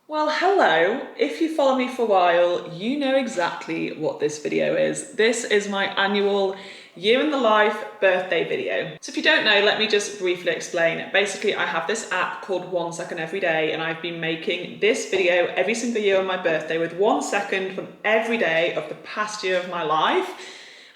Well, hello. If you follow me for a while, you know exactly what this video is. This is my annual year in the life birthday video. So if you don't know, let me just briefly explain. Basically, I have this app called 1 second every day, and I've been making this video every single year on my birthday with 1 second from every day of the past year of my life.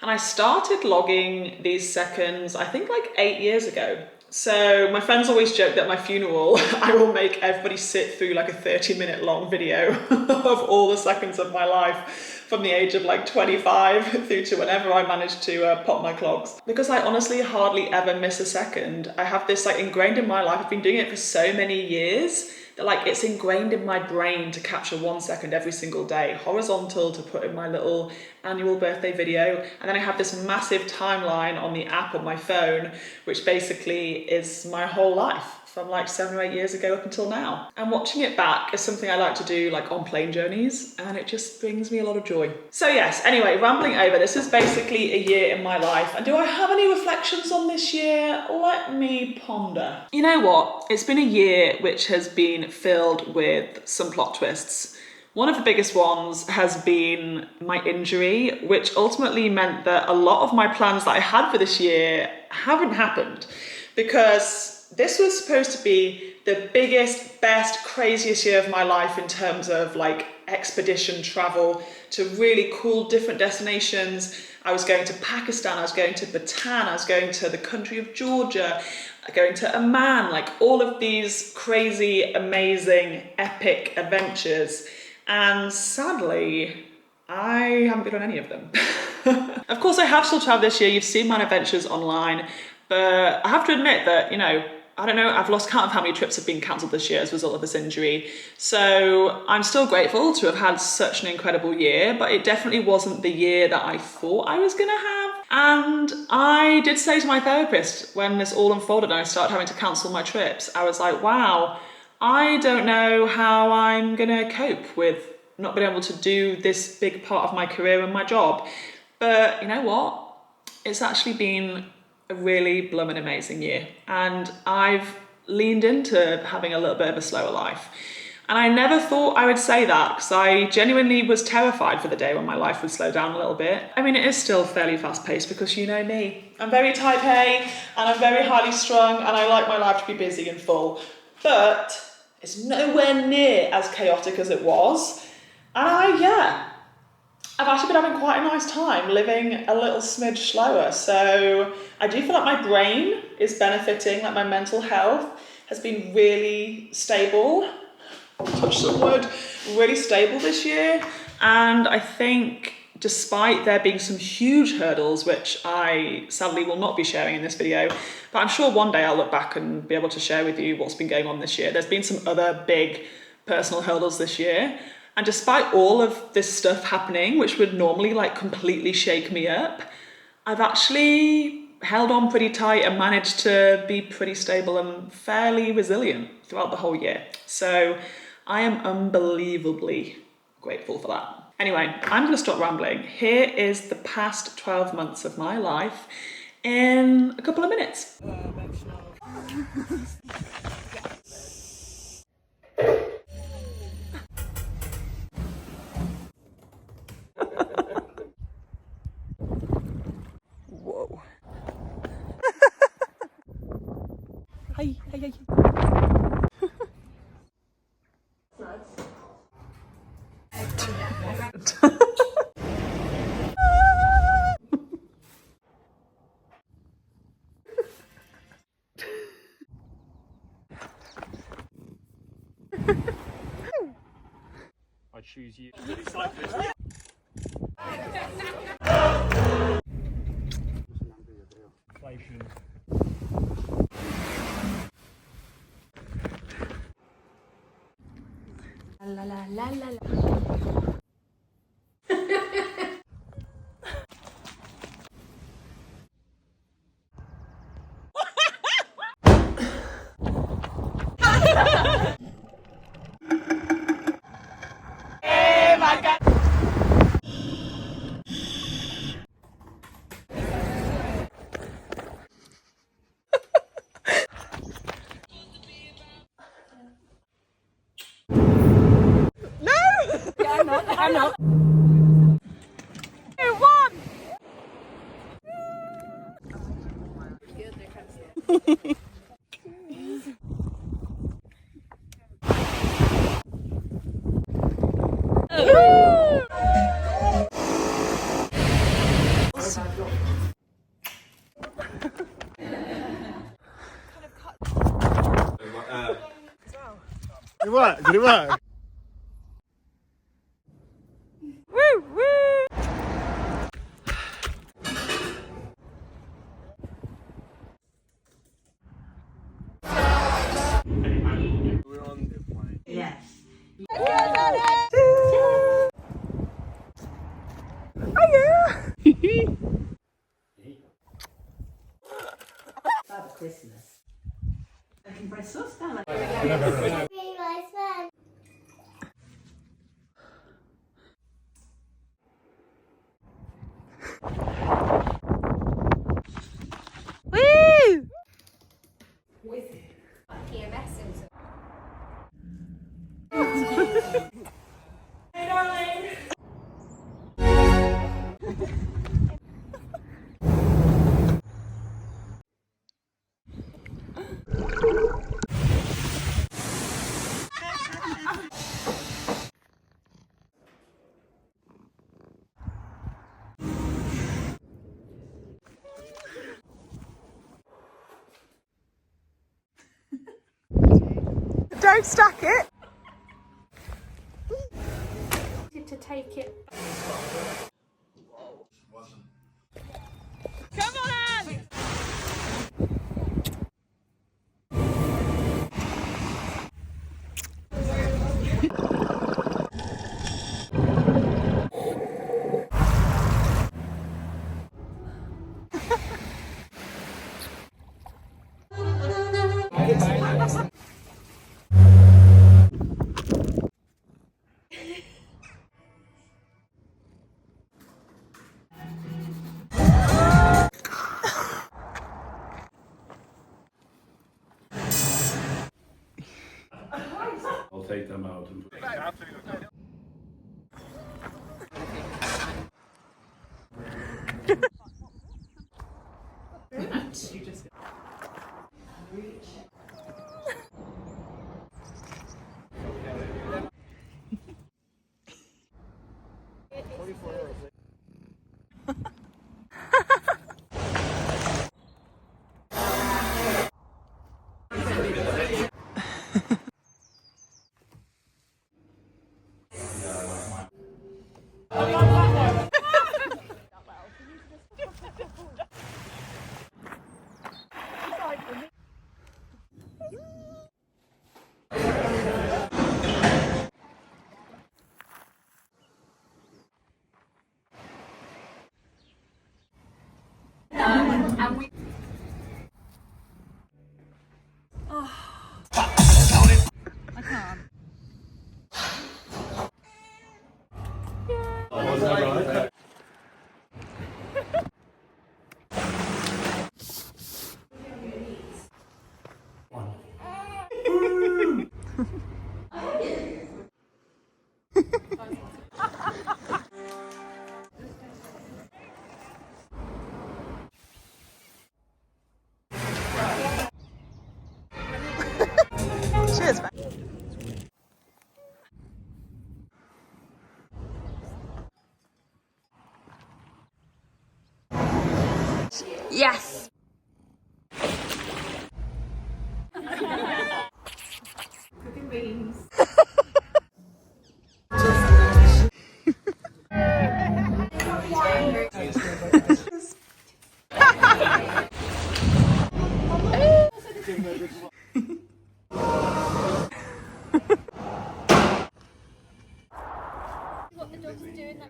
And I started logging these seconds, I think like 8 years ago. So my friends always joke that at my funeral, I will make everybody sit through like a 30-minute long video of all the seconds of my life from the age of like 25 through to whenever I manage to pop my clogs. Because I honestly hardly ever miss a second. I have this like ingrained in my life. I've been doing it for so many years that like it's ingrained in my brain to capture 1 second every single day, horizontal to put in my little annual birthday video. And then I have this massive timeline on the app on my phone, which basically is my whole life from like 7 or 8 years ago up until now. And watching it back is something I like to do like on plane journeys, and it just brings me a lot of joy. So yes, anyway, rambling over, this is basically a year in my life. And do I have any reflections on this year? Let me ponder. You know what? It's been a year which has been filled with some plot twists. One of the biggest ones has been my injury, which ultimately meant that a lot of my plans that I had for this year haven't happened, because this was supposed to be the biggest, best, craziest year of my life in terms of like expedition travel to really cool different destinations. I was going to Pakistan, I was going to Bhutan, I was going to the country of Georgia, going to Amman, like all of these crazy, amazing, epic adventures. And sadly, I haven't been on any of them. Of course, I have still traveled this year. You've seen my adventures online, but I have to admit that, I don't know, I've lost count of how many trips have been cancelled this year as a result of this injury. So I'm still grateful to have had such an incredible year, but it definitely wasn't the year that I thought I was gonna have. And I did say to my therapist when this all unfolded and I started having to cancel my trips, I was like, wow, I don't know how I'm gonna cope with not being able to do this big part of my career and my job. But you know what? It's actually been a really blooming amazing year, and I've leaned into having a little bit of a slower life. And I never thought I would say that, because I genuinely was terrified for the day when my life would slow down a little bit. I mean, it is still fairly fast paced, because you know me. I'm very type A, and I'm very highly strung, and I like my life to be busy and full. But it's nowhere near as chaotic as it was. And I've actually been having quite a nice time living a little smidge slower. So I do feel like my brain is benefiting, like my mental health has been really stable. Touch some wood, really stable this year. And I think despite there being some huge hurdles, which I sadly will not be sharing in this video, but I'm sure one day I'll look back and be able to share with you what's been going on this year. There's been some other big personal hurdles this year. And despite all of this stuff happening, which would normally like completely shake me up, I've actually held on pretty tight and managed to be pretty stable and fairly resilient throughout the whole year. So I am unbelievably grateful for that. Anyway, I'm gonna stop rambling. Here is the past 12 months of my life in a couple of minutes. Whoa. Hi, hi, hi. I choose you. Inflation. La la la la la. I'm not. 2, 1. Did it work? Did it work? Woo, woo. We're on the plane. Yes. Father Christmas. I can press us down. Woo! Hey, darling. Don't stack it. To take it. Come on, Anne. I'll take them out and put Cheers, mate. Yes. Cooking beans. What the dog's doing.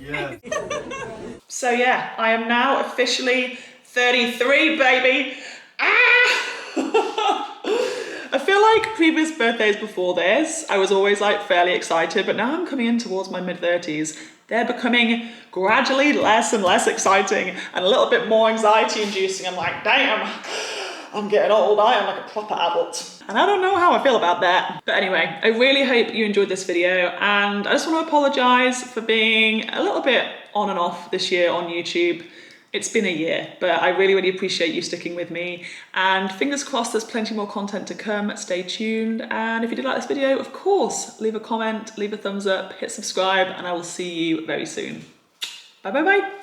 Yeah. So yeah, I am now officially 33, baby. Ah! I feel like previous birthdays before this, I was always like fairly excited, but now I'm coming in towards my mid-30s. They're becoming gradually less and less exciting and a little bit more anxiety inducing. I'm like, damn, I'm getting old, I am like a proper adult. And I don't know how I feel about that. But anyway, I really hope you enjoyed this video, and I just want to apologize for being a little bit on and off this year on YouTube. It's been a year, but I really, really appreciate you sticking with me, and fingers crossed there's plenty more content to come. Stay tuned, and if you did like this video, of course, leave a comment, leave a thumbs up, hit subscribe, and I will see you very soon. Bye bye bye.